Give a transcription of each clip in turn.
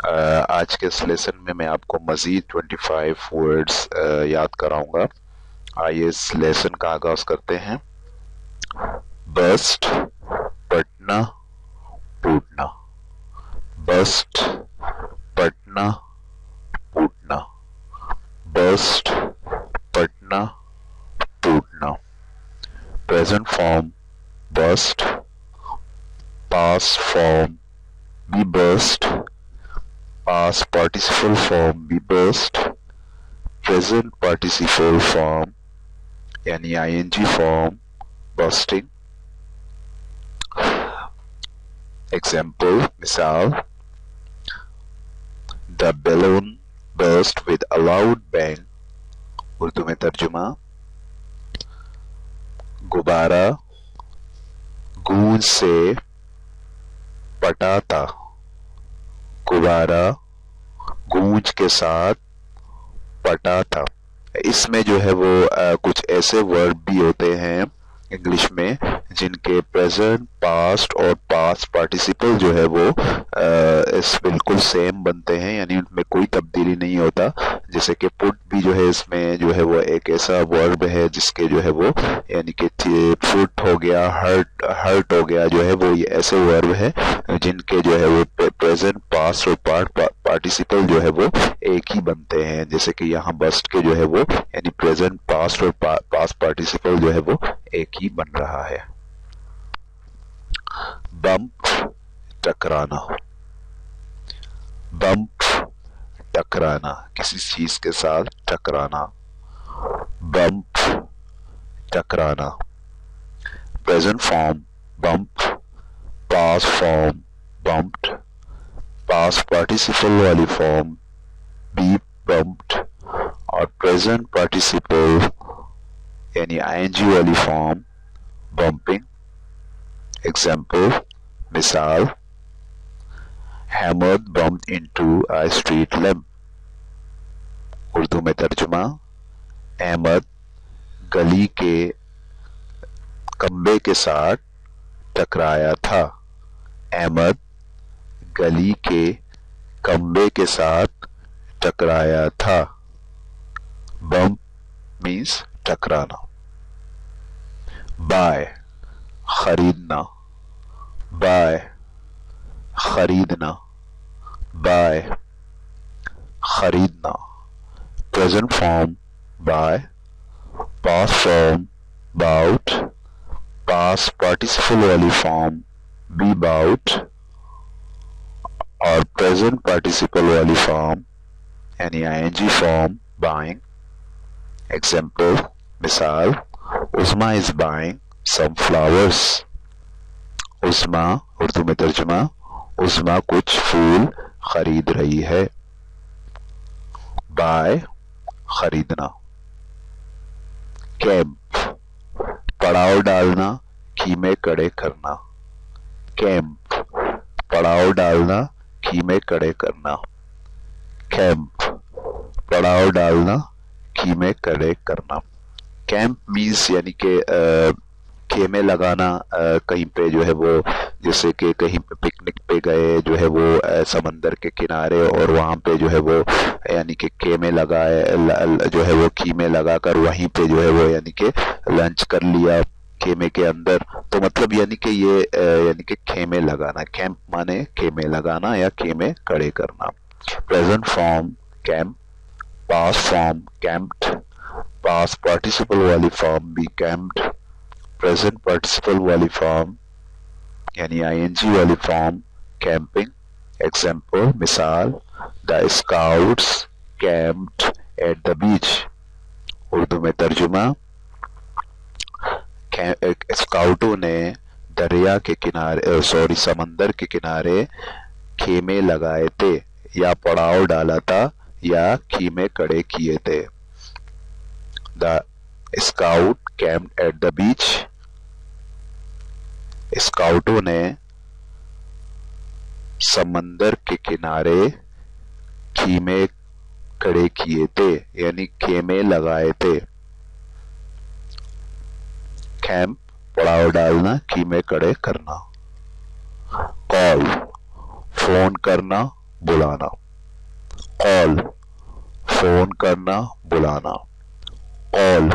آج کے اس لیسن میں آپ کو مزید 25 ورڈز یاد کراؤں گا. آئیے اس لیسن کا آغاز کرتے ہیں. بسٹ، پٹنا، ٹوٹنا. بسٹ، پٹنا، ٹوٹنا. بسٹ، پٹنا، ٹوٹنا. Present form burst. Past form be burst. Past participle form be burst. Present participle form یعنی ing form bursting. Example مثال: The balloon burst with a loud bang. Urdu میں ترجمہ: غبارہ گونج سے پھٹا تھا. غبارہ گونج کے ساتھ پھٹا تھا. اس میں جو ہے وہ کچھ ایسے ورڈ بھی ہوتے ہیں انگلش میں جن کے پریزنٹ، پاسٹ اور پاسٹ پارٹیسپل جو ہے وہ اس بالکل سیم بنتے ہیں، یعنی ان میں کوئی تبدیلی نہیں ہوتا. جیسے کہ پٹ بھی جو ہے اس میں جو ہے وہ ایک ایسا ورب ہے جس کے جو ہے وہ یعنی کہ فٹ ہو گیا، ہرٹ ہو گیا، جو ہے وہ یہ ایسے ورب ہے جن کے جو ہے وہ پریزنٹ، پاسٹ اور پارٹیسپل جو ہے وہ ایک ہی بنتے ہیں. جیسے کہ یہاں بسٹ کے جو ہے وہ یعنی پریزنٹ، پاسٹ اور پاسٹ پارٹیسپل جو ہے وہ ایک ہی بن رہا ہے. بمپ، ٹکرانا. بمپ، ٹکرانا، کسی چیز کے ساتھ ٹکرانا. بمپ، ٹکرانا. Present form bump. Past form bumped. Past participle والی فارم بی بمپڈ اور پریزنٹ پارٹیسپل یعنی آئی والی فارم بمپنگ. ایگزامپل مثال: Hamad bumped into a street lamp. اردو میں ترجمہ: احمد گلی کے کھمبے کے ساتھ ٹکرایا تھا. احمد گلی کے کھمبے کے ساتھ ٹکرایا تھا. Bump means ٹکرانا. buy، خریدنا. buy، خریدنا. buy، خریدنا. present form buy. past form bought. past participle والی form be bought اور present participle والی form یعنی ing form buying. Example مثال: عظمیٰ is buying some flowers. عظمیٰ اردو میں ترجمہ: عظمیٰ کچھ پھول خرید رہی ہے. buy، خریدنا. کیمپ، پڑاؤ ڈالنا، خیمے کھڑے کرنا. کیمپ، پڑاؤ ڈالنا، خیمے کھڑے کرنا. کیمپ، پڑاؤ ڈالنا، خیمے کھڑے کرنا. کیمپ مینس یعنی کہ خیمے لگانا کہیں پہ جو ہے وہ، جیسے کہ کہیں پہ پکنک پہ گئے جو ہے وہ سمندر کے کنارے اور وہاں پہ جو ہے وہ یعنی کہ خیمے لگائے جو ہے وہ خیمے لگا کر وہیں پہ جو ہے وہ یعنی کہ لنچ کر لیا خیمے کے اندر. تو مطلب یعنی کہ یہ یعنی کہ خیمے لگانا. کیمپ مانے خیمے لگانا یا خیمے کھڑے کرنا. Present form camp. Past form camped. Past participle والی فارم بھی کیمپڈ. پریزنٹ پارٹیسپل والی فارم یعنی آئی این جی والی فارم کیمپنگ. ایگزامپل مثال: the scouts camped at the beach. اردو میں ترجمہ: اسکاؤٹوں نے دریا کے کنارے سمندر کے کنارے خیمے لگائے تھے یا پڑاؤ ڈالا تھا یا خیمے کھڑے کیے تھے. دا اسکاؤٹ کیمپڈ ایٹ دا بیچ. اسکاؤٹوں نے سمندر کے کنارے خیمے کھڑے کیے تھے یعنی خیمے لگائے تھے. کیمپ، پڑاؤ ڈالنا، خیمے کھڑے کرنا. کال، فون کرنا، بلانا. call فون کرنا بلانا. call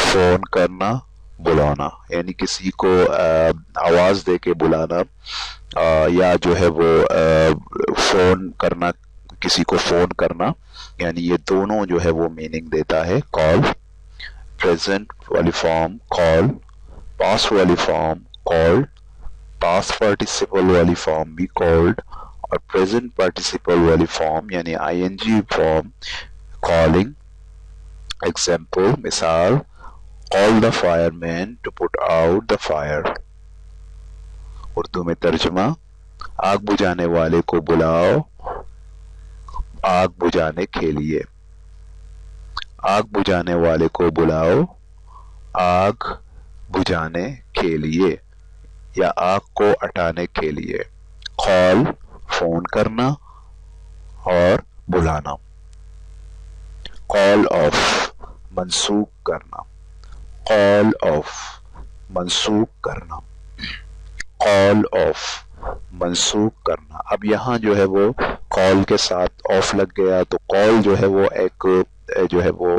فون کرنا بلانا یعنی کسی کو آواز دے کے بلانا یا جو ہے وہ فون کرنا, کسی کو فون کرنا, یعنی یہ دونوں جو ہے وہ میننگ دیتا ہے call. present والی فارم call, past والی فارم called, past participle والی فارم بھی called, اور present participle والی فارم یعنی ing فارم calling. example مثال call the fireman to put out the fire. Urdu میں ترجمہ آگ بجھانے والے کو بلاؤ آگ بجھانے کے لیے. آگ بجھانے والے کو بلاؤ آگ بجھانے کے لیے یا آگ کو ہٹانے کے لیے. call فون کرنا اور بلانا. call off منسوخ کرنا. call off منسوخ کرنا. call off منسوخ کرنا. اب یہاں جو ہے وہ call کے ساتھ off لگ گیا تو call جو ہے وہ ایک جو ہے وہ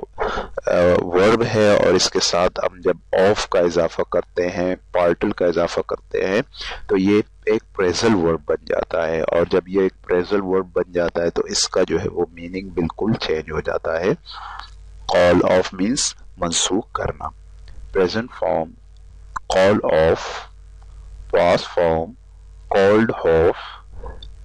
ورب ہے اور اس کے ساتھ ہم جب آف کا اضافہ کرتے ہیں پارٹل کا اضافہ کرتے ہیں تو یہ ایک پریزل ورب بن جاتا ہے, اور جب یہ ایک پریزل ورب بن جاتا ہے تو اس کا جو ہے وہ میننگ بالکل چینج ہو جاتا ہے. call off means منسوخ کرنا. present form call off, past form called off,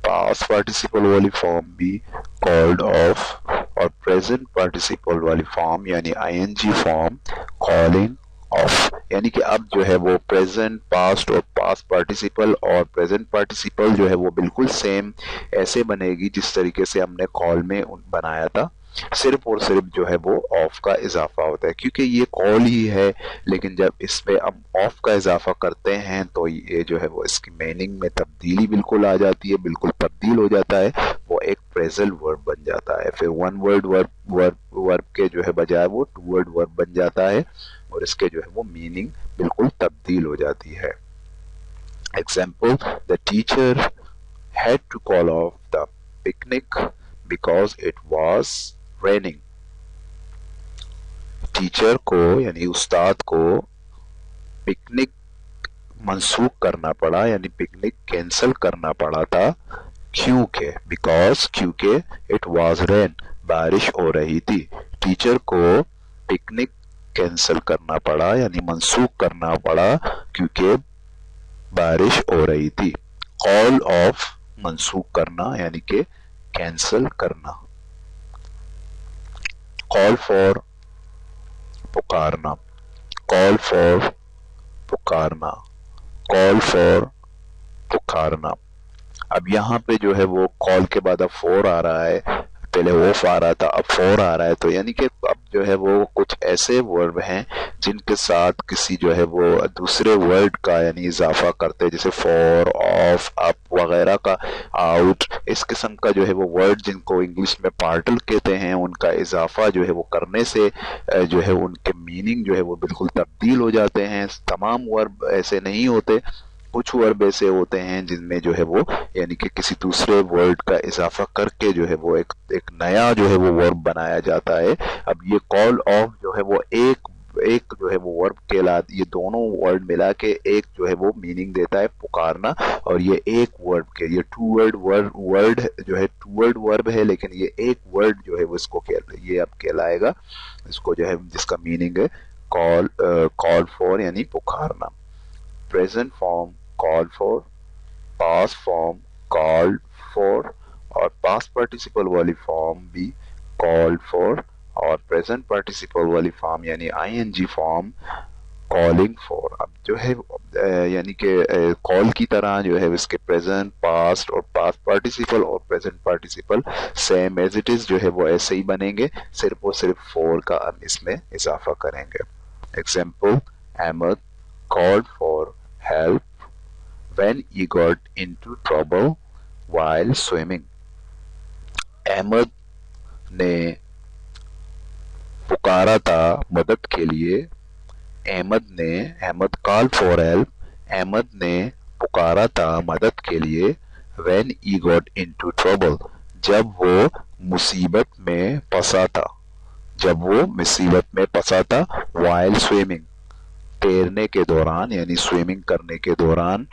past participle والی فارم بھی called off, اور present participle والی فارم یعنی ing فارم calling off. یعنی کہ اب جو ہے وہ present, past اور past participle اور present participle جو ہے وہ بالکل سیم ایسے بنے گی جس طریقے سے ہم نے call میں بنایا تھا, صرف اور صرف جو ہے وہ آف کا اضافہ ہوتا ہے کیونکہ یہ کال ہی ہے, لیکن جب اس پہ ہم آف کا اضافہ کرتے ہیں تو یہ جو ہے وہ اس کی میننگ میں تبدیلی بالکل آ جاتی ہے, بالکل تبدیل ہو جاتا ہے, وہ ایک پریزل ورب بن جاتا ہے. پھر ون ورڈ ورب کے جو ہے بجائے وہ ٹو ورڈ ورب بن جاتا ہے اور اس کے جو ہے وہ میننگ بالکل تبدیل ہو جاتی ہے. Example, the teacher had to call off the picnic because it was raining. Teacher کو یعنی استاد کو پکنک منسوخ کرنا پڑا یعنی پکنک کینسل کرنا پڑا تھا کیونکہ کیونکہ اٹ واز رین بارش ہو رہی تھی. ٹیچر کو پکنک کینسل کرنا پڑا یعنی منسوخ کرنا پڑا کیونکہ بارش ہو رہی تھی. کال آف منسوخ کرنا یعنی کہ کینسل کرنا. کال فار پکارنا. کال فار پکارنا. کال فار پکارنا. اب یہاں پہ جو ہے وہ کال کے بعد اب فور آ رہا ہے, پہلے اوف آ رہا تھا اب فور آ رہا ہے, تو یعنی کہ اب جو ہے وہ کچھ ایسے ورڈ ہیں جن کے ساتھ کسی جو ہے وہ دوسرے ورڈ کا یعنی اضافہ کرتے, جیسے فور, آف, اپ وغیرہ کا, آؤٹ, اس قسم کا جو ہے وہ ورڈ جن کو انگلش میں پارٹل کہتے ہیں, ان کا اضافہ جو ہے وہ کرنے سے جو ہے ان کے میننگ جو ہے وہ بالکل تبدیل ہو جاتے ہیں. تمام ورڈ ایسے نہیں ہوتے, کچھ ورب ایسے ہوتے ہیں جن میں جو ہے وہ یعنی کہ کسی دوسرے ورڈ کا اضافہ کر کے جو ہے وہ ایک نیا جو ہے وہ ورب بنایا جاتا ہے. اب یہ کال آف جو ہے وہ ایک جو ہے وہ ورب کہلاتا, یہ دونوں ورڈ ملا کے ایک جو ہے وہ میننگ دیتا ہے پکارنا, اور یہ ایک ورڈ کے یہ ٹو ورڈ جو ہے ٹو ورڈ ورب ہے, لیکن یہ ایک ورڈ جو ہے وہ اس کو یہ اب کہلائے گا اس کو جو ہے جس کا میننگ ہے کال فور یعنی پکارنا. present form called for, past form called for, اور past participle والی form بھی called for, اور present participle والی form یعنی ing form calling for. اب جو ہے یعنی کہ call کی طرح جو ہے اس کے present, past اور past participle اور present participle same as it is جو ہے وہ ایسے ہی بنیں گے, صرف اور صرف for کا ہم اس میں اضافہ کریں گے. Example, Ahmed called for help when he got into trouble while swimming. Ahmad نے پکارا تھا مدد کے لیے. Ahmad called for help, Ahmad نے پکارا تھا مدد کے لیے when he got into trouble, جب وہ مصیبت میں پھنسا تھا، جب وہ مصیبت میں پھنسا تھا، while swimming تیرنے کے دوران یعنی سوئمنگ کرنے کے دوران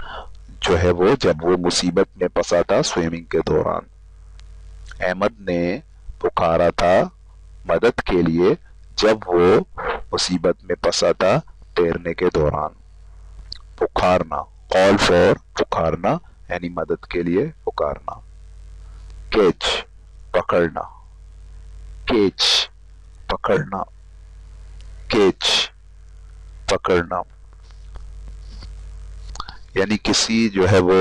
جو ہے وہ جب وہ مصیبت میں پھنسا تھا سوئمنگ کے دوران. احمد نے پکارا تھا مدد کے لیے جب وہ مصیبت میں پھنسا تھا تیرنے کے دوران. پکارنا call for پکارنا یعنی مدد کے لیے پکارنا. کیچ پکڑنا، کیچ پکڑنا، کیچ پکڑنا یعنی کسی جو ہے وہ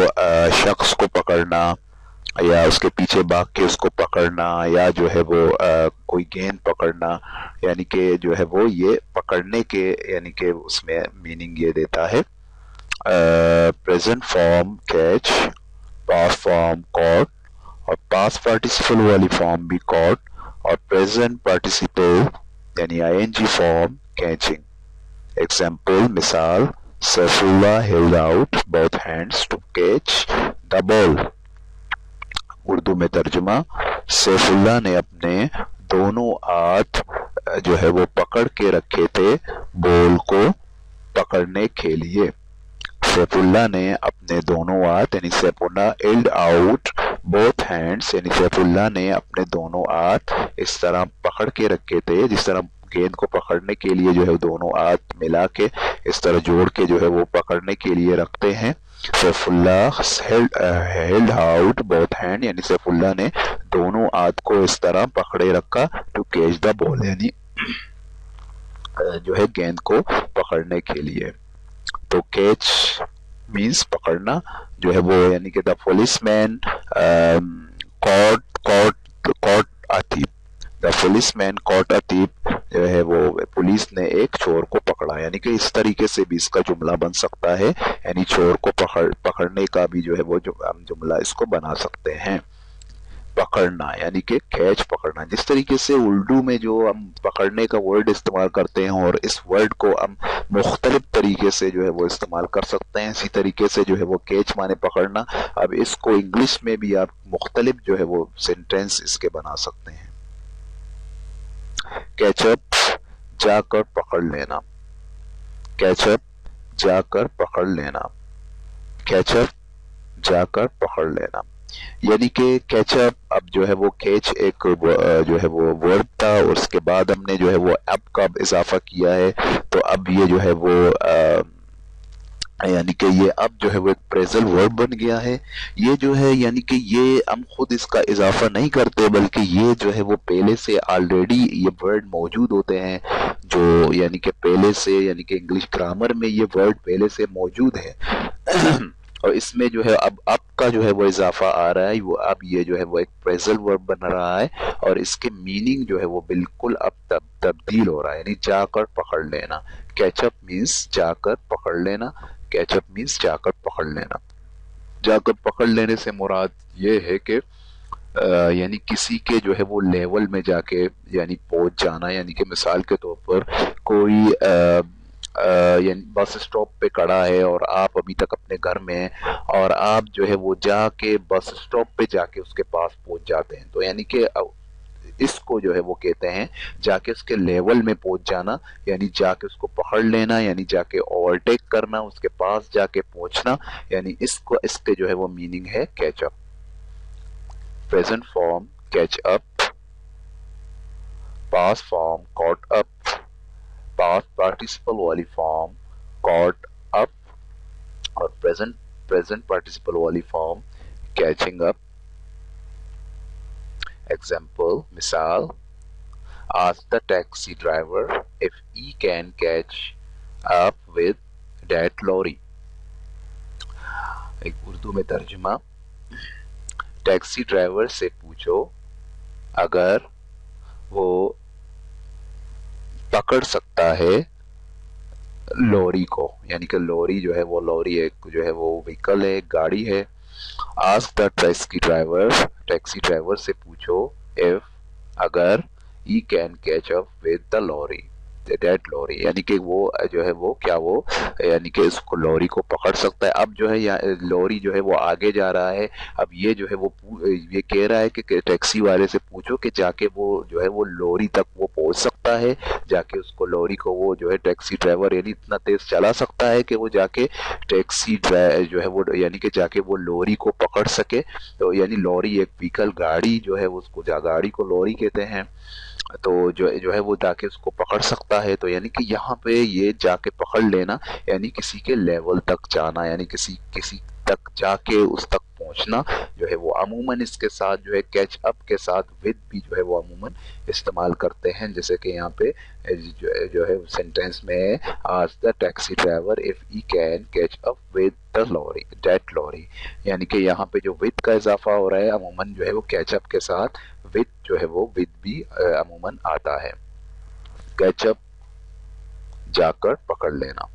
شخص کو پکڑنا یا اس کے پیچھے بھاگ کے اس کو پکڑنا یا جو ہے وہ کوئی گیند پکڑنا یعنی کہ جو ہے وہ یہ پکڑنے کے یعنی کہ اس میں میننگ یہ دیتا ہے. Present form catch, past form caught اور پاسٹ پارٹیسپل والی فارم بھی کاٹ اور پریزنٹ پارٹیسپل یعنی I N G form catching. Example مثال سیفullah held out both hands to catch the ball. Urdu میں ترجمہ سیف اللہ نے اپنے دونوں ہاتھ جو ہے وہ پکڑ کے رکھے تھے بال کو پکڑنے کے لیے. سیف اللہ نے اپنے دونوں ہاتھ یعنی Saif Ullah held out both hands یعنی سیف اللہ نے اپنے دونوں ہاتھ اس طرح پکڑ کے رکھے تھے جس طرح گیند کو پکڑنے کے لیے جو ہے دونوں ہاتھ ملا کے اس طرح جوڑ کے جو ہے وہ پکڑنے کے لیے رکھتے ہیں. Saif Ullah held out both hand یعنی سیف اللہ نے دونوں ہاتھ کو اس طرح پکڑے رکھا to catch the ball یعنی جو ہے گیند کو پکڑنے کے لیے. تو کیچ مینس پکڑنا جو ہے وہ یعنی کہ the policeman caught a thief. The policeman caught a thief جو ہے وہ پولیس نے ایک چور کو پکڑا یعنی کہ اس طریقے سے بھی اس کا جملہ بن سکتا ہے یعنی چور کو پکڑنے کا بھی جو ہے وہ ہم جملہ اس کو بنا سکتے ہیں. پکڑنا یعنی کہ کیچ پکڑنا جس طریقے سے اردو میں جو ہم پکڑنے کا ورڈ استعمال کرتے ہیں اور اس ورڈ کو ہم مختلف طریقے سے جو ہے وہ استعمال کر سکتے ہیں اسی طریقے سے جو ہے وہ کیچ مانے پکڑنا. اب اس کو انگلش میں بھی آپ مختلف جو ہے وہ سینٹینس اس کے بنا سکتے ہیں. کیچ اپ جا کر پکڑ لینا، کیچ اپ جا کر پکڑ لینا، کیچ اپ جا کر پکڑ لینا یعنی کہ کیچ اپ اب جو ہے وہ کیچ ایک جو ہے وہ ورڈ تھا اور اس کے بعد ہم نے جو ہے وہ اپ کا اضافہ کیا ہے تو اب یہ جو ہے وہ یعنی کہ یہ اب جو ہے وہ ایک پریزل ورب بن گیا ہے. یہ جو ہے یعنی کہ یہ ہم خود اس کا اضافہ نہیں کرتے بلکہ یہ جو ہے وہ پہلے سے آلریڈی یہ ورڈ موجود ہوتے ہیں جو یعنی کہ پہلے سے یعنی کہ انگلش گرامر میں یہ ورڈ پہلے سے موجود ہے اور اس میں جو ہے اب کا جو ہے وہ اضافہ آ رہا ہے وہ اب یہ جو ہے وہ ایک پریزل ورب بن رہا ہے اور اس کے میننگ جو ہے وہ بالکل اب تبدیل ہو رہا ہے یعنی جا کر پکڑ لینا. کیچ اپ مینس جا کر پکڑ لینا، کیچ اپ مینس جا کر پکڑ لینا. جا کر پکڑ لینے سے مراد یہ ہے کہ یعنی کسی کے جو ہے وہ لیول میں جا کے یعنی پہنچ جانا یعنی کہ مثال کے طور پر کوئی یعنی بس اسٹاپ پہ کھڑا ہے اور آپ ابھی تک اپنے گھر میں ہیں اور آپ جو ہے وہ جا کے بس اسٹاپ پہ جا کے اس کے پاس پہنچ جاتے ہیں تو یعنی کہ اس کو جو ہے وہ کہتے ہیں جا کے اس کے لیول میں پہنچ جانا یعنی جا کے اس کو پکڑ لینا یعنی جا کے اوورٹیک کرنا اس کے پاس جا کے پہنچنا یعنی اس کے جو ہے وہ میننگ ہے catch up. Present form catch up, past form caught up, past participle والی فارم کاٹ اپ اور پریزنٹ پارٹیسپل والی فارم کیچنگ اپ. Example مثال ask the taxi driver if he can catch up with that lorry. ایک اردو میں ترجمہ taxi driver سے پوچھو اگر وہ پکڑ سکتا ہے لوری کو یعنی کہ لوری جو ہے وہ لوری ایک جو ہے وہ وہیکل ہے گاڑی ہے. Ask the taxi driver taxi driver سے پوچھو if اگر he can catch up with the lorry that lorry، یعنی کہ وہ جو ہے وہ کیا وہ یعنی کہ اس کو لوری کو پکڑ سکتا ہے۔ اب جو ہے لوری جو ہے وہ آگے جا رہا ہے، اب یہ جو ہے وہ یہ کہہ رہا ہے کہ ٹیکسی والے سے پوچھو کہ جا کے وہ جو ہے وہ لوری تک وہ پہنچ سکتا ہے، جا کے اس کو لوری کو وہ جو ہے ٹیکسی ڈرائیور یعنی اتنا تیز چلا سکتا ہے کہ وہ جا کے ٹیکسی جو ہے وہ یعنی کہ جا کے وہ لوری کو پکڑ سکے۔ تو یعنی لوری ایک وہیکل گاڑی جو ہے اس کو گاڑی کو لوری کہتے ہیں، تو جو ہے وہ جا کے اس کو پکڑ سکتا ہے۔ تو یعنی کہ یہاں پہ یہ جا کے پکڑ لینا یعنی کسی کے لیول تک جانا، یعنی کسی تک جا کے اس تک پہنچنا جو ہے وہ عموماً اس کے ساتھ جو ہے کیچ اپ کے ساتھ ود بھی جو ہے وہ عموماً استعمال کرتے ہیں، جیسے کہ یہاں پہ جو ہے سینٹینس میں ask the taxi driver if he can catch up with the لوری دیٹ لوری، یعنی کہ یہاں پہ جو ود کا اضافہ ہو رہا ہے عموماً جو ہے وہ کیچ اپ کے ساتھ ود جو ہے وہ ود بھی عموماً آتا ہے۔ کیچ اپ جا کر پکڑ لینا،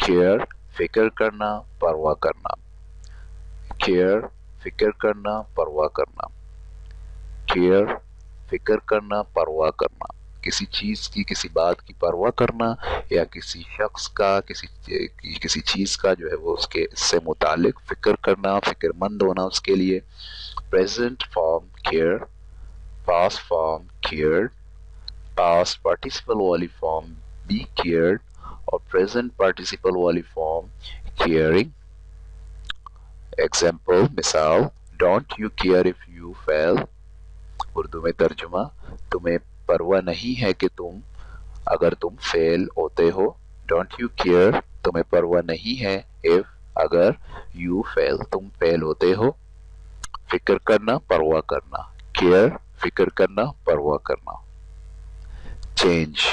کیئر فکر کرنا پرواہ کرنا، کیئر فکر کرنا پرواہ کرنا، کیئر فکر کرنا پرواہ کرنا، کسی چیز کی کسی بات کی پرواہ کرنا یا کسی شخص کا کسی چیز کا جو ہے وہ اس سے متعلق فکر کرنا، فکر مند ہونا اس کے لیے۔ present form care، past form cared، past participle والی form be cared اور present participle والی form caring۔ example مثال don't you care if you fail، Urdu میں ترجمہ تمہیں پرواہ نہیں ہے کہ اگر تم فیل ہوتے ہو، don't you care تمہیں پرواہ نہیں ہے، if اگر you fail تم فیل ہوتے ہو۔ فکر کرنا پرواہ کرنا، کیئر فکر کرنا پرواہ کرنا۔ چینج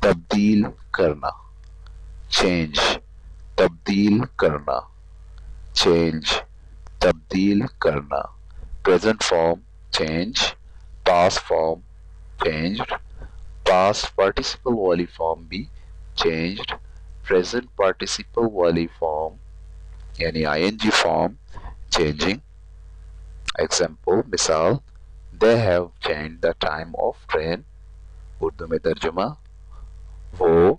تبدیل کرنا، چینج تبدیل کرنا، چینج تبدیل کرنا۔ present form change، past form changed، past participle والی form بھی changed، present participle والی form یعنی ing form changing۔ example مثال they have changed the time of train، Urdu میں ترجمہ وہ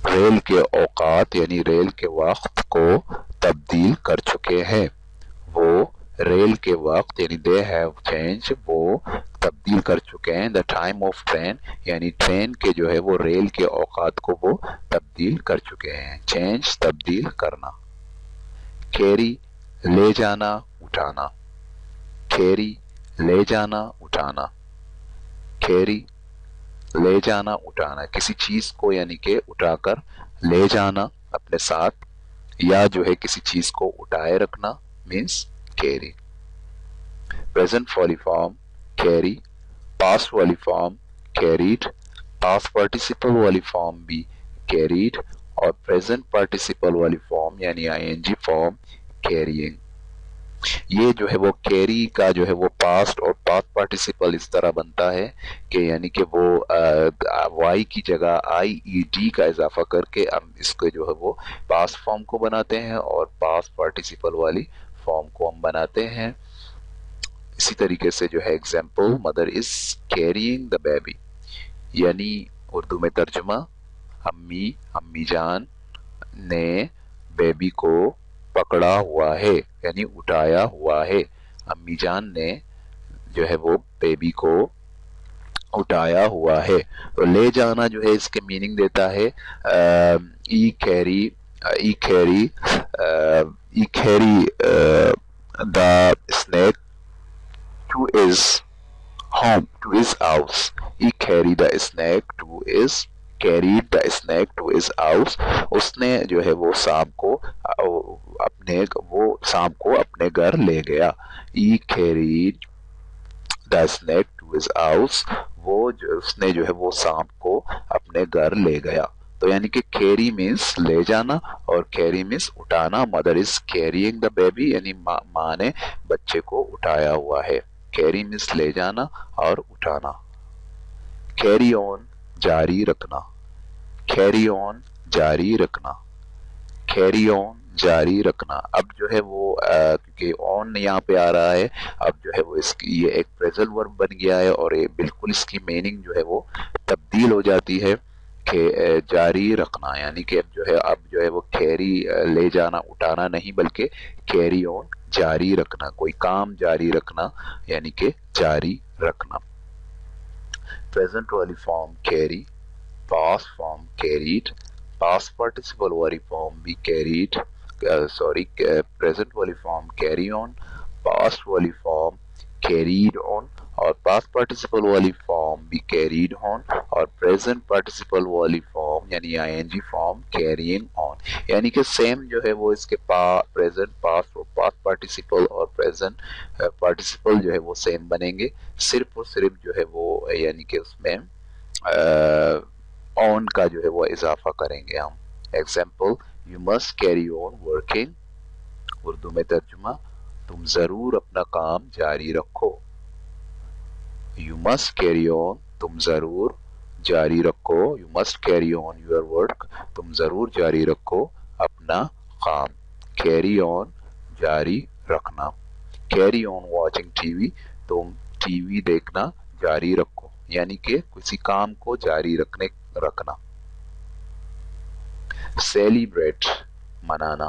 ریل کے اوقات یعنی ریل کے وقت کو تبدیل کر چکے ہیں، وہ ریل کے وقت یعنی they have changed وہ تبدیل کر چکے ہیں the time of train یعنی ٹرین کے جو ہے وہ ریل کے اوقات کو وہ تبدیل کر چکے ہیں۔ چینج تبدیل کرنا۔ کیری لے جانا اٹھانا، کیری لے جانا اٹھانا، کیری لے جانا اٹھانا، کسی چیز کو یعنی کہ اٹھا کر لے جانا اپنے ساتھ یا جو ہے کسی چیز کو اٹھائے رکھنا means carry۔ present والی فارم carry، past والی فارم carried، past participle والی فارم بھی carried اور present participle والی فارم یعنی ing فارم carrying۔ یہ جو ہے وہ کیری کا جو ہے وہ پاسٹ اور پاسٹ پارٹیسپل اس طرح بنتا ہے کہ یعنی کہ وہ وائی کی جگہ آئی ای ڈی کا اضافہ کر کے ہم اس کو جو ہے وہ پاسٹ فارم کو بناتے ہیں اور پاسٹ پارٹیسپل والی فارم کو ہم بناتے ہیں۔ اسی طریقے سے جو ہے example mother is caring the baby یعنی اردو میں ترجمہ امی جان نے بیبی کو پکڑا ہوا ہے یعنی اٹھایا ہوا ہے، امی جان نے جو ہے وہ بیبی کو اٹھایا ہوا ہے۔ تو لے جانا جو ہے اس کے میننگ دیتا ہے he carry the snake to his home to his house، he carried the snake to his carried the snake to his house، اس نے جو ہے وہ سانپ کو اپنے گھر لے گیا۔ he carried the snake to his house، وہ جو اس نے جو ہے وہ سانپ کو اپنے گھر لے گیا۔ تو یعنی کہ کیری مینس لے جانا اور کیری مینس اٹھانا۔ Mother is caring the baby یعنی ماں نے بچے کو اٹھایا ہوا ہے۔ کیری مینس لے جانا اور اٹھانا۔ کیری آن جاری رکھنا، کیری آن جاری رکھنا، کیری آن جاری رکھنا. اب جو ہے وہ کیونکہ آن یہاں پہ آ رہا ہے, اب جو ہے وہ اس کی یہ ایک پریزنٹ ورب بن گیا ہے, اور یہ بالکل اس کی میننگ جو ہے وہ تبدیل ہو جاتی ہے کہ جاری رکھنا, یعنی کہ اب جو ہے وہ کیری لے جانا, اٹھانا نہیں, بلکہ کیری آن جاری رکھنا, کوئی کام جاری رکھنا یعنی کہ جاری رکھنا. پریزنٹ والی form carry, past form carried, past participle والی form بھی carried, present والی form carry on, past والی form carried on, اور past participle والی form بھی carried on, اور present participle والی form یعنی ing form carrying on. یعنی کہ سیم جو ہے وہ اس کے present, past اور past participle اور present participle جو ہے وہ سیم بنیں گے, صرف اور صرف جو ہے وہ یعنی کہ اس میں on کا جو ہے وہ اضافہ کریں گے ہم. Example, you must carry on working, Urdu میں ترجمہ, تم ضرور اپنا کام جاری رکھو. یو مسٹ کیری آن, تم ضرور جاری رکھو, you must carry on your work, تم ضرور جاری رکھو اپنا کام. کیری آن جاری رکھنا. Carry on watching T V, تم ٹی وی دیکھنا جاری رکھو, یعنی کہ کسی کام کو جاری رکھنا. سیلیبریٹ منانا,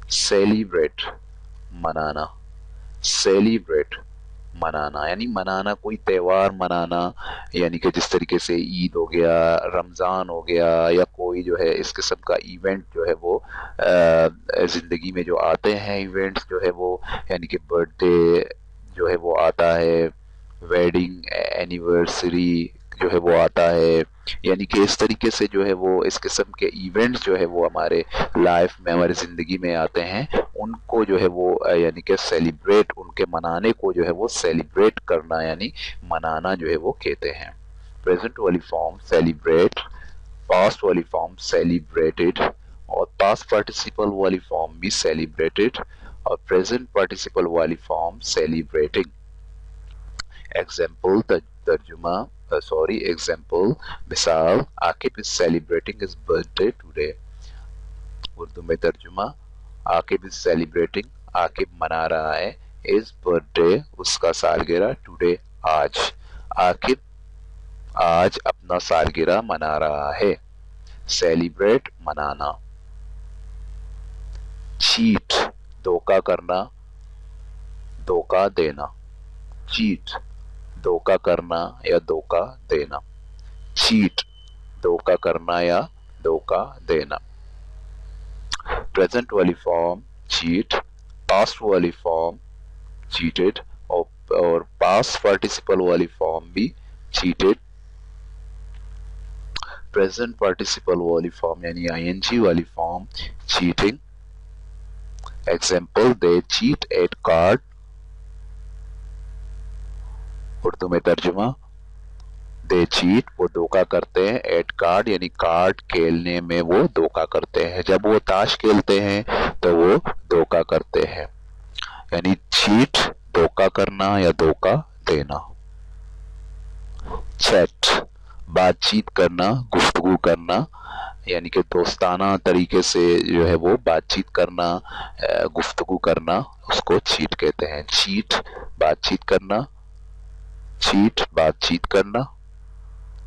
سیلیبریٹ منانا, سیلیبریٹ منانا یعنی منانا, کوئی تہوار منانا, یعنی کہ جس طریقے سے عید ہو گیا, رمضان ہو گیا, یا کوئی جو ہے اس قسم کا ایونٹ جو ہے وہ زندگی میں جو آتے ہیں ایونٹس جو ہے وہ, یعنی کہ برتھ ڈے جو ہے وہ آتا ہے, ویڈنگ اینیورسری جو ہے وہ آتا ہے, یعنی کہ اس طریقے سے جو ہے وہ اس قسم کے ایونٹس جو ہے وہ ہمارے لائف میں, ہماری زندگی میں آتے ہیں, ان کو جو ہے وہ یعنی کہ سیلیبریٹ, ان کے منانے کو جو ہے وہ سیلیبریٹ کرنا یعنی منانا جو ہے وہ کہتے ہیں. پریزنٹ والی فارم سیلیبریٹ, پاسٹ والی فارم سیلیبریٹڈ, اور پاسٹ پارٹیسپل والی فارم بھی سیلیبریٹڈ, اور پریزنٹ پارٹیسپل والی فارم سیلیبریٹنگ. ایگزامپل ترجمہ ایگزامپل مثال, Aqib is celebrating his birthday today. Urdu میں ترجمہ, عاقب is celebrating, عاقب منا رہا ہے, his birthday اس کا سالگرہ, today آج, عاقب آج اپنا سالگرہ منا رہا ہے. celebrate منانا. cheat دھوکہ کرنا, دھوکہ دینا. cheat دھوکہ کرنا یا دھوکہ دینا. چیٹ دھوکہ کرنا یا دھوکہ دینا. پریزنٹ والی فارم چیٹ, پاسٹ والی فارم چیٹڈ, اور پاسٹ پارٹیسپل والی فارم بھی چیٹڈ. پریزنٹ پارٹیسپل والی فارم یعنی آئی این جی والی form cheating. Example, they cheat at card. Urdu میں ترجمہ, دے چیٹ وہ دھوکہ کرتے ہیں, ایٹ کارڈ یعنی کارڈ کھیلنے میں وہ دھوکہ کرتے ہیں, جب وہ تاش کھیلتے ہیں تو وہ دھوکہ کرتے ہیں. یعنی چیٹ دھوکہ کرنا یا دھوکہ دینا. چیٹ بات چیت کرنا, گفتگو کرنا, یعنی کہ دوستانہ طریقے سے جو ہے وہ بات چیت کرنا, گفتگو کرنا, اس کو چیٹ کہتے ہیں. چیٹ بات چیت کرنا, چیٹ بات چیت کرنا,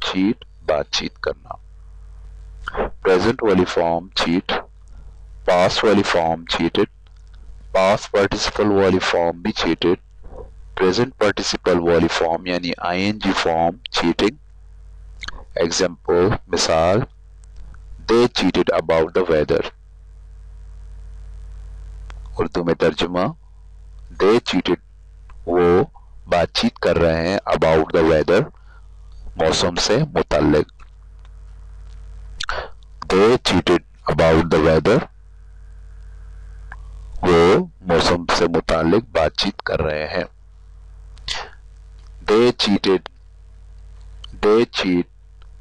چیٹ بات چیت کرنا. پریزنٹ والی فارم چیٹ, پاسٹ والی فارم چیٹڈ, پاسٹ پارٹیسپل والی فارم بھی چیٹڈ, پریزنٹ پارٹیسپل والی فارم یعنی I N G form cheating. Example مثال, they chatted about the weather. اردو میں ترجمہ, دے چیٹڈ وہ بات چیت کر رہے ہیں, اباؤٹ دا ویدر موسم سے متعلق. They chatted about the weather وہ موسم سے متعلق بات چیت کر رہے ہیں. They chatted, they chat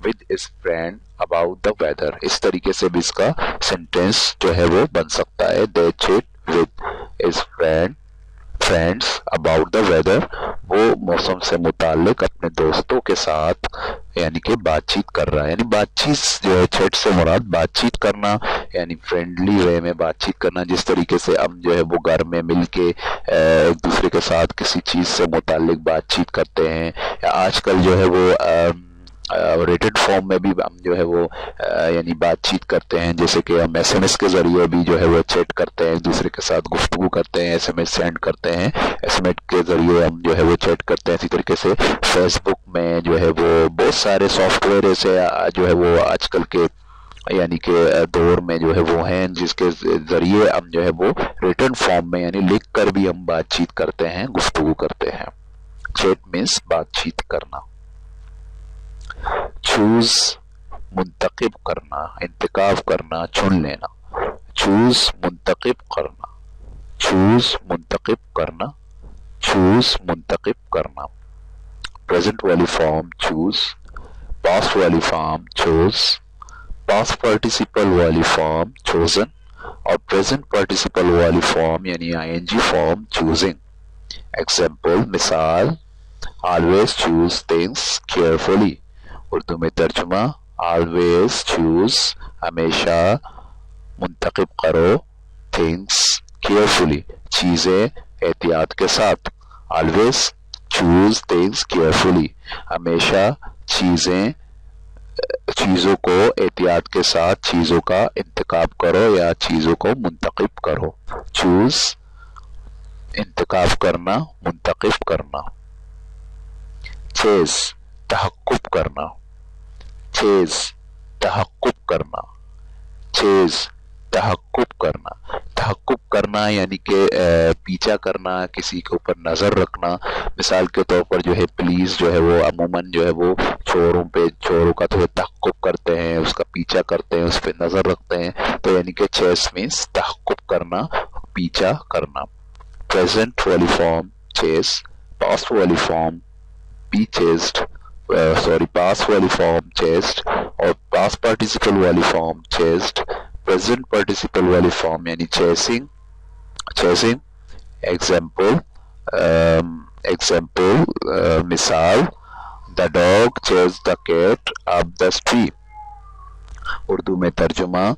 with his friend about the weather. اس طریقے سے بھی اس کا سینٹینس جو ہے وہ بن سکتا ہے. They chat with his friends about the weather, وہ موسم سے متعلق اپنے دوستوں کے ساتھ یعنی کہ بات چیت کر رہا ہے. یعنی بات چیت جو ہے چیٹ سے مراد بات چیت کرنا یعنی فرینڈلی وے میں بات چیت کرنا, جس طریقے سے ہم جو ہے وہ گھر میں مل کے ایک دوسرے کے ساتھ کسی چیز سے متعلق بات چیت کرتے ہیں. آج کل جو ہے وہ ریٹڈ فارم میں بھی ہم جو ہے وہ یعنی بات چیت کرتے ہیں, جیسے کہ ہم ایس ایم ایس کے ذریعے بھی جو ہے وہ چیٹ کرتے ہیں, ایک دوسرے کے ساتھ گفتگو کرتے ہیں, ایس ایم ایس سینڈ کرتے ہیں, ایس ایم ایس کے ذریعے ہم جو ہے وہ چیٹ کرتے ہیں. اسی طریقے سے فیس بک میں جو ہے وہ بہت سارے سافٹ ویئر ایسے جو ہے وہ آج کل کے یعنی کہ دور میں جو ہے وہ ہیں, جس کے ذریعے ہم جو ہے وہ ریٹن فارم میں یعنی لکھ کر بھی ہم بات چیت کرتے ہیں, گفتگو کرتے ہیں. چیٹ مینس بات چیت کرنا. چوز منتخب کرنا, انتخاب کرنا, چن لینا. چوز منتخب کرنا, چوز منتخب کرنا, چوز منتخب کرنا. پریزنٹ والی فارم چوز, پاسٹ والی فارم چوز, پاسٹ پارٹیسپل والی فارم چوزن, اور پریزنٹ پارٹیسپل والی فارم یعنی I N G form choosing. Example مثال, always choose things carefully. اردو میں ترجمہ always choose ہمیشہ منتخب کرو things carefully چیزیں احتیاط کے ساتھ. always choose things carefully ہمیشہ چیزوں کو احتیاط کے ساتھ چیزوں کا انتخاب کرو یا چیزوں کو منتخب کرو. choose انتخاب کرنا, منتخب کرنا. چیز تحقق کرنا, چیز تحقق کرنا, چیز تحقق کرنا. تحقق کرنا یعنی کہ پیچھا کرنا, کسی کے اوپر نظر رکھنا. مثال کے طور پر جو ہے پولیس جو ہے وہ عموماً جو ہے وہ چوروں کا تو تحقق کرتے ہیں, اس کا پیچھا کرتے ہیں, اس پہ نظر رکھتے ہیں. تو یعنی کہ چیز مینس تحقق کرنا, پیچھا کرنا. پریزنٹ والی فارم چیز, پاسٹ والی فارم بی چیزڈ, پاسٹ والی فارم چیزڈ, اور پاسٹ پارٹیسپل والی فارم چیزڈ. پریزنٹ پارٹیسپل والی فارم یعنی چیسنگ, چیسنگ. ایگزامپل مثال, دا ڈاگ چیز دا کیٹ اپ دا اسٹری. اردو میں ترجمہ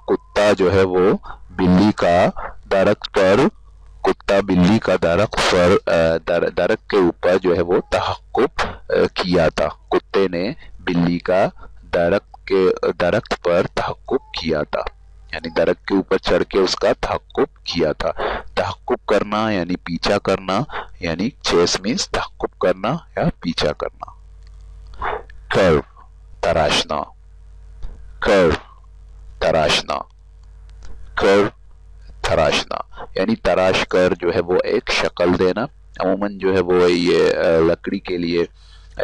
کتا جو ہے وہ بلی کا درخت پر درخت کے اوپر جو ہے وہ تحقق کیا تھا. کتے نے بلی کا درخت پر تحقق کیا تھا, یعنی درخت کے اوپر چڑھ کے اس کا تحقق کیا تھا. تحقق کرنا یعنی پیچھا کرنا, یعنی چیس مینس تحقق کرنا یا پیچھا کرنا. کرو تراشنا, کرو تراشنا, کرو تراشنا یعنی تراش کر جو ہے وہ ایک شکل دینا. عموماً جو ہے وہ یہ لکڑی کے لیے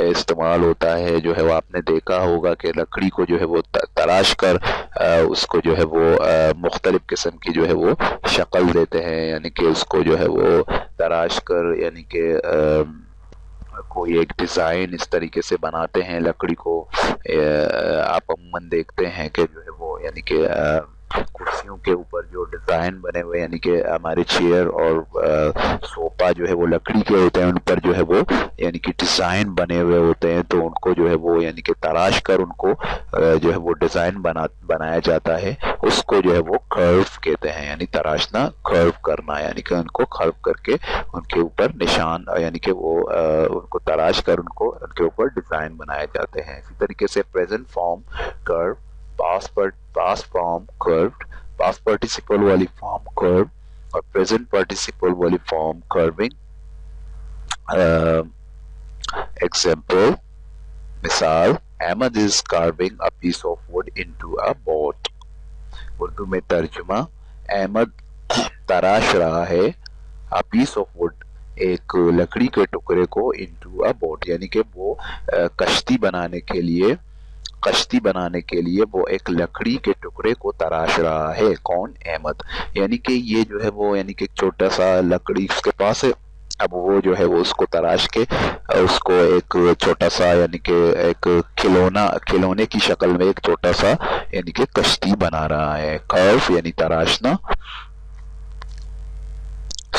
استعمال ہوتا ہے. جو ہے وہ آپ نے دیکھا ہوگا کہ لکڑی کو جو ہے وہ تراش کر اس کو جو ہے وہ مختلف قسم کی جو ہے وہ شکل دیتے ہیں, یعنی کہ اس کو جو ہے وہ تراش کر یعنی کہ کوئی ایک ڈیزائن اس طریقے سے بناتے ہیں لکڑی کو. آپ عموماً دیکھتے ہیں کہ جو ہے وہ یعنی کہ کرسیوں کے اوپر جو ڈیزائن بنے ہوئے یعنی کہ ہمارے چیئر اور صوفہ جو ہے وہ لکڑی کے ہوتے ہیں, ان پر جو ہے وہ یعنی کہ ڈیزائن بنے ہوئے ہوتے ہیں. تو ان کو جو ہے وہ یعنی کہ تراش کر ان کو جو ہے وہ ڈیزائن بنایا جاتا ہے. اس کو جو ہے وہ کرو کہتے ہیں, یعنی تراشنا, کرو کرنا, یعنی کہ ان کو کرو کر کے ان کے اوپر نشان یعنی کہ وہ ان کو تراش کر ان کے اوپر ڈیزائن بنائے جاتے ہیں. اسی طریقے سے پریزنٹ فارم کرو, past form curved, past participle والی form curved, اور present participle والی form curving. Example مثال, Ahmed is carving a piece of wood into a boat. Urdu میں ترجمہ, احمد تراش رہا ہے a piece of wood ایک لکڑی کے ٹکڑے کو into a boat, یعنی کہ وہ کشتی بنانے کے لیے وہ ایک لکڑی کے ٹکڑے کو تراش رہا ہے. کون؟ احمد. یعنی کہ یہ جو ہے وہ یعنی کہ چھوٹا سا لکڑی اس کے پاس ہے, اب وہ جو ہے وہ اس کو تراش کے اس کو ایک چھوٹا سا یعنی کہ ایک کھلونے کی شکل میں ایک چھوٹا سا یعنی کہ کشتی بنا رہا ہے. کرو یعنی تراشنا,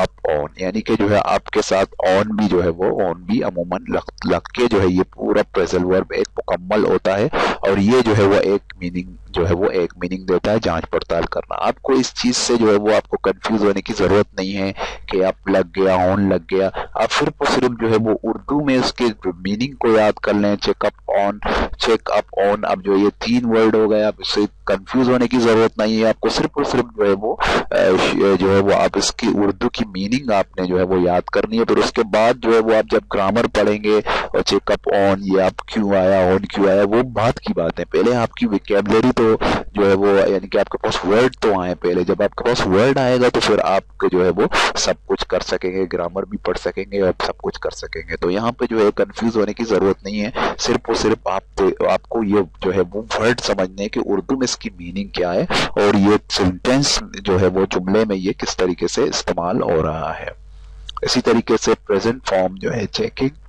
up on, یعنی کہ جو ہے آپ کے ساتھ on بھی جو ہے وہ on بھی عموماً لگ کے جو ہے یہ پورا phrasal verb ایک مکمل ہوتا ہے، اور یہ جو ہے وہ ایک میننگ جو ہے وہ ایک میننگ دیتا ہے جانچ پڑتال کرنا۔ آپ کو اس چیز سے جو ہے وہ آپ کو کنفیوز ہونے کی ضرورت نہیں ہے کہ آپ لگ گیا آن لگ گیا، آپ صرف اور صرف جو ہے وہ اردو میں اس کے میننگ کو یاد کر لیں، چیک اپ آن، چیک اپ آن۔ اب جو یہ 3 ورڈ ہو گئے، آپ اس سے کنفیوز ہونے کی ضرورت نہیں ہے، آپ کو صرف اور صرف جو ہے وہ جو ہے وہ آپ اس کی اردو کی میننگ آپ نے جو ہے وہ یاد کرنی ہے۔ پھر اس کے بعد جو ہے وہ آپ جب گرامر پڑھیں گے اور چیک اپ آن یہ آپ کیوں آیا آن کیوں آیا وہ بات کی بات ہے، پہلے آپ کی ویکیبلری تو جو ہے وہ یعنی کہ آپ کے پاس ورڈ تو آئے پہلے، جب آپ کے پاس ورڈ آئے گا تو پھر آپ کے جو ہے وہ سب کچھ کر سکیں گے، گرامر بھی پڑھ سکیں گے اور سب کچھ کر سکیں گے۔ تو یہاں پہ جو ہے کنفیوز ہونے کی ضرورت نہیں ہے، صرف اور صرف آپ کو یہ جو ہے وہ ورڈ سمجھنے کہ اردو میں اس کی میننگ کیا ہے اور یہ سینٹینس جو ہے وہ جملے میں یہ کس طریقے سے استعمال ہو رہا ہے۔ اسی طریقے سے پریزنٹ فارم جو ہے چیکنگ،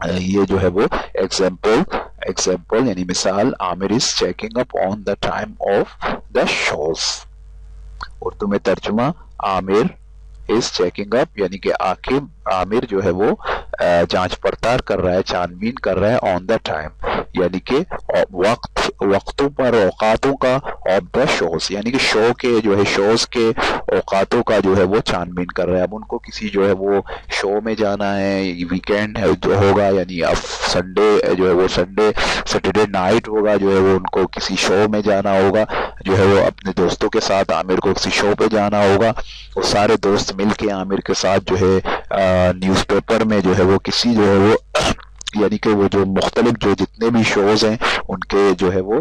یہ جو ہے وہ ایگزامپل یعنی مثال، Aamir is checking up on the time of the shows. اردو میں ترجمہ، عامر از چیکنگ اپ یعنی کہ عامر جو ہے وہ جانچ پڑتال کر رہا ہے، چھان بین کر رہا ہے آن دا ٹائم یعنی کہ وقتوں پر، اوقاتوں کا، آف دا شوز یعنی کہ شو کے جو ہے شوز کے اوقاتوں کا جو ہے وہ چھان بین کر رہا ہے۔ اب ان کو کسی جو ہے وہ شو میں جانا ہے، ویکینڈ جو ہوگا یعنی اب سنڈے جو ہے وہ سیٹرڈے نائٹ ہوگا، جو ہے وہ ان کو کسی شو میں جانا ہوگا، جو ہے وہ اپنے دوستوں کے ساتھ عامر کو کسی شو پہ جانا ہوگا، وہ سارے دوست مل کے عامر کے ساتھ جو ہے نیوز پیپر میں جو ہے وہ کسی جو ہے وہ یعنی کہ وہ جو مختلف جو جتنے بھی شوز ہیں ان کے جو ہے وہ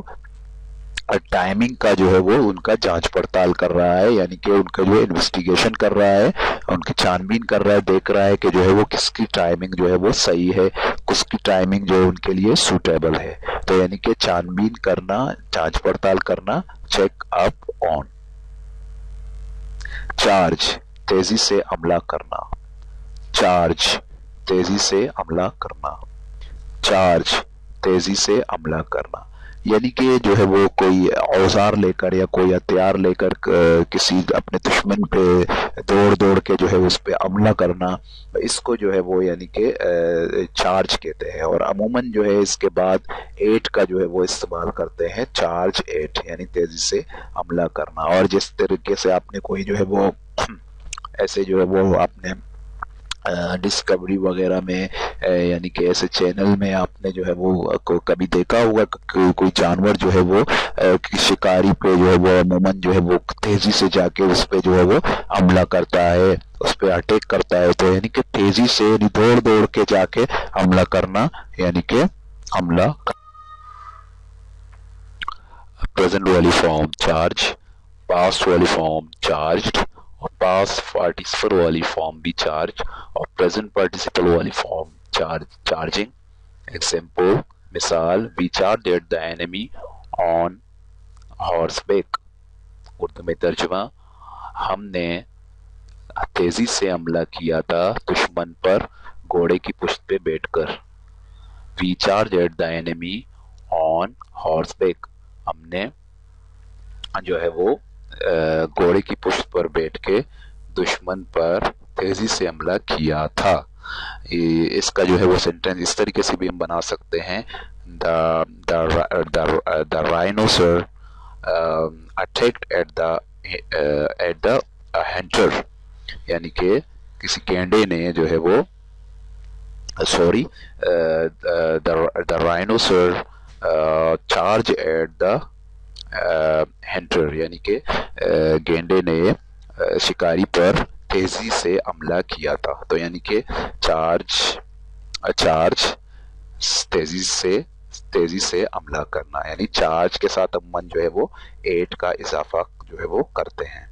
ٹائمنگ کا جو ہے وہ ان کا جانچ پڑتال کر رہا ہے، یعنی کہ ان کا جو انویسٹیگیشن کر رہا ہے، ان کی چھان بین کر رہا ہے، دیکھ رہا ہے کہ جو ہے وہ کس کی ٹائمنگ جو ہے وہ صحیح ہے، کس کی ٹائمنگ جو ان کے لیے سوٹیبل ہے۔ تو یعنی کہ چھان بین کرنا، جانچ پڑتال کرنا، چیک اپ آن۔ چارج، تیزی سے عملہ کرنا، چارج، تیزی سے عملہ کرنا، چارج، تیزی سے عملہ کرنا یعنی کہ جو ہے وہ کوئی اوزار لے کر یا کوئی ہتھیار لے کر کسی اپنے دشمن پہ دوڑ کے جو ہے اس پہ حملہ کرنا، اس کو جو ہے وہ یعنی کہ چارج کہتے ہیں۔ اور عموماً جو ہے اس کے بعد ایٹ کا جو ہے وہ استعمال کرتے ہیں، چارج ایٹ یعنی تیزی سے حملہ کرنا۔ اور جس طریقے سے آپ نے کوئی جو ہے وہ ایسے جو ہے وہ آپ نے ڈسکوری وغیرہ میں یعنی کہ ایسے چینل میں آپ نے جو ہے وہ کبھی دیکھا ہوگا کہ کوئی جانور جو ہے وہ شکاری پہ جو ہے وہ عموماً جو ہے وہ تیزی سے جا کے اس پہ جو ہے وہ حملہ کرتا ہے، اس پہ اٹیک کرتا ہے۔ تو یعنی کہ تیزی سے یعنی دوڑ کے جا کے حملہ کرنا یعنی کہ حملہ۔ پریزنٹ والی فارم چارج، پاسٹ والی فارم چارجڈ، اور پاسٹ پارٹیسپل والی فارم بھی چارج، اور پریزنٹ پارٹیسپل والی فارم چارجنگ۔ ایگزامپل، مثال، we charged the enemy on horseback. اردو میں ترجمہ، ہم نے تیزی سے حملہ کیا تھا دشمن پر گھوڑے کی پشت پہ بیٹھ کر۔ We charged the enemy on horseback, ہم نے جو ہے وہ گھوڑے کی پشت پر بیٹھ کے دشمن پر تیزی سے حملہ کیا تھا۔ اس کا جو ہے وہ سینٹینس اس طریقے سے بھی ہم بنا سکتے ہیں، the rhinoceros attacked at the hunter، یعنی کہ کسی گینڈے نے جو ہے وہ the rhinoceros charged at the Hunter, یعنی کہ گینڈے نے شکاری پر تیزی سے حملہ کیا تھا۔ تو یعنی کہ چارج تیزی سے حملہ کرنا، یعنی چارج کے ساتھ عموماً جو ہے وہ ایٹ کا اضافہ جو ہے وہ کرتے ہیں۔